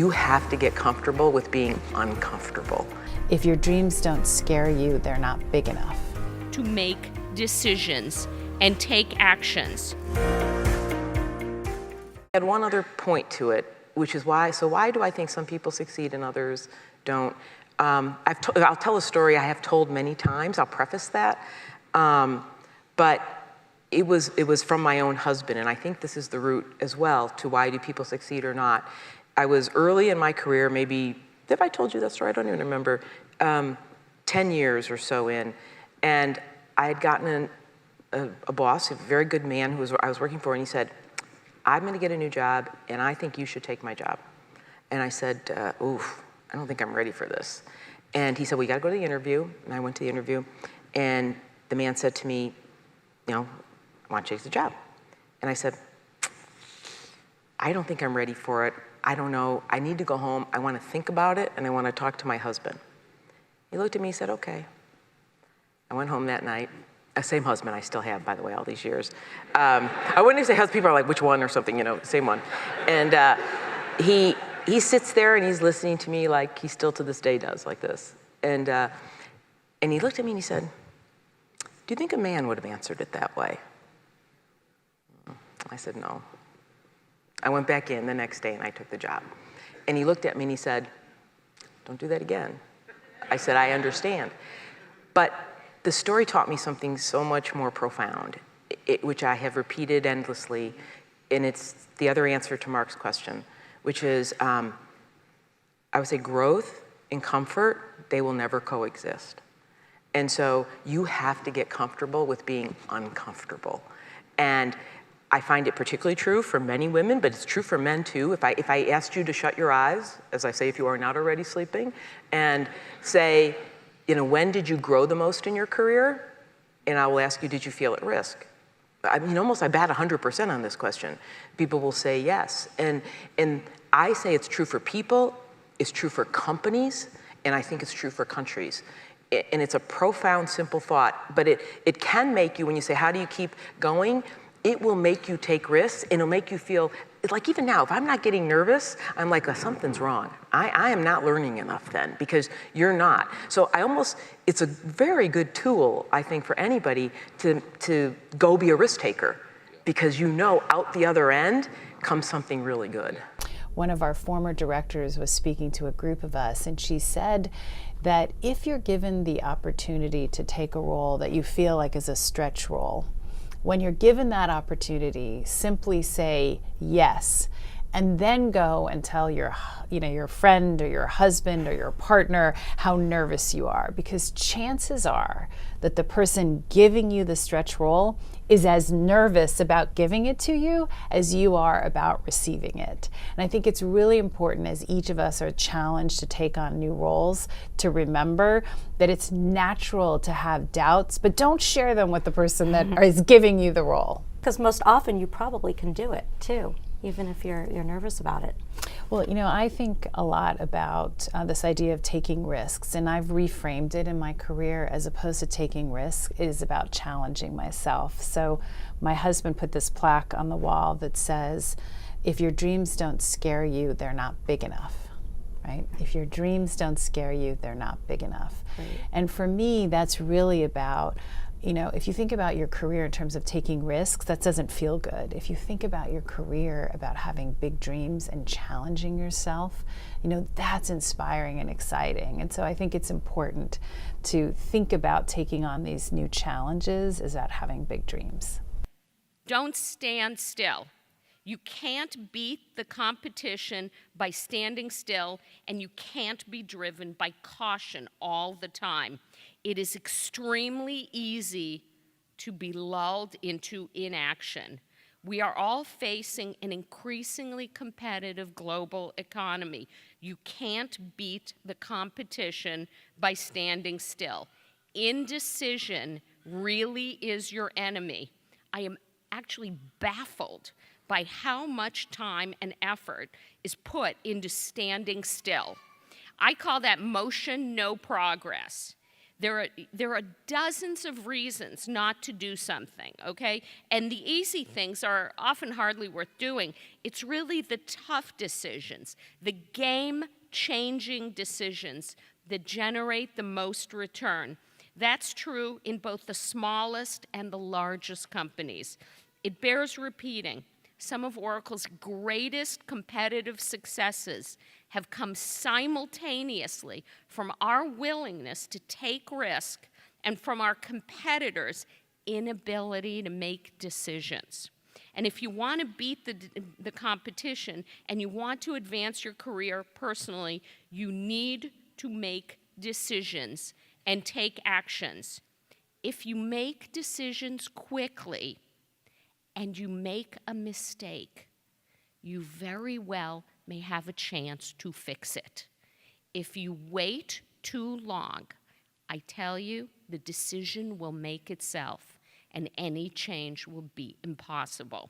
you have to get comfortable with being uncomfortable. If your dreams don't scare you, they're not big enough. To make decisions and take actions. And one other point to it, which is why do I think some people succeed and others don't? I'll tell a story I have told many times, I'll preface that, but it was from my own husband, and I think this is the root as well to why do people succeed or not. I was early in my career, maybe, have I told you that story? I don't even remember, 10 years or so in, and I had gotten a boss, a very good man who I was working for, and he said, I'm gonna get a new job, and I think you should take my job. And I said, oof, I don't think I'm ready for this. And he said, well, you gotta go to the interview. And I went to the interview, and the man said to me, you know, I want you to take the job. And I said, I don't think I'm ready for it. I don't know, I need to go home. I wanna think about it, and I wanna talk to my husband. He looked at me and said, okay. I went home that night. Same husband I still have, by the way, all these years. I wouldn't even say husband, people are like, which one or something, you know, same one. And he sits there and he's listening to me like he still to this day does, like this. And he looked at me and he said, do you think a man would have answered it that way? I said, no. I went back in the next day and I took the job. And he looked at me and he said, don't do that again. I said, I understand. But the story taught me something so much more profound, which I have repeated endlessly, and it's the other answer to Mark's question, which is, I would say growth and comfort, they will never coexist. And so you have to get comfortable with being uncomfortable. And I find it particularly true for many women, but it's true for men too. If I asked you to shut your eyes, as I say if you are not already sleeping, and say, you know, when did you grow the most in your career? And I will ask you, did you feel at risk? I mean, almost I bat 100% on this question. People will say yes. And I say it's true for people, it's true for companies, and I think it's true for countries. And it's a profound, simple thought, but it can make you, when you say, how do you keep going? It will make you take risks, and it'll make you feel, like even now, if I'm not getting nervous, I'm like, something's wrong. I am not learning enough then, because you're not. So it's a very good tool, I think, for anybody to go be a risk taker, because you know out the other end comes something really good. One of our former directors was speaking to a group of us, and she said that if you're given the opportunity to take a role that you feel like is a stretch role, when you're given that opportunity, simply say yes, and then go and tell your friend or your husband or your partner how nervous you are, because chances are that the person giving you the stretch role is as nervous about giving it to you as you are about receiving it. And I think it's really important, as each of us are challenged to take on new roles, to remember that it's natural to have doubts, but don't share them with the person that is giving you the role. Because most often you probably can do it too, even if you're nervous about it. Well, you know, I think a lot about this idea of taking risks, and I've reframed it in my career. As opposed to taking risks, it is about challenging myself. So my husband put this plaque on the wall that says, if your dreams don't scare you, they're not big enough. Right? If your dreams don't scare you, they're not big enough. Right. And for me, that's really about, you know, if you think about your career in terms of taking risks, that doesn't feel good. If you think about your career about having big dreams and challenging yourself, you know, that's inspiring and exciting. And so I think it's important to think about taking on these new challenges as about having big dreams. Don't stand still. You can't beat the competition by standing still, and you can't be driven by caution all the time. It is extremely easy to be lulled into inaction. We are all facing an increasingly competitive global economy. You can't beat the competition by standing still. Indecision really is your enemy. I am actually baffled by how much time and effort is put into standing still. I call that motion, no progress. There are dozens of reasons not to do something, okay? And the easy things are often hardly worth doing. It's really the tough decisions, the game-changing decisions that generate the most return. That's true in both the smallest and the largest companies. It bears repeating. Some of Oracle's greatest competitive successes have come simultaneously from our willingness to take risk and from our competitors' inability to make decisions. And if you want to beat the competition and you want to advance your career personally, you need to make decisions and take actions. If you make decisions quickly and you make a mistake, you very well may have a chance to fix it. If you wait too long, I tell you, the decision will make itself and any change will be impossible.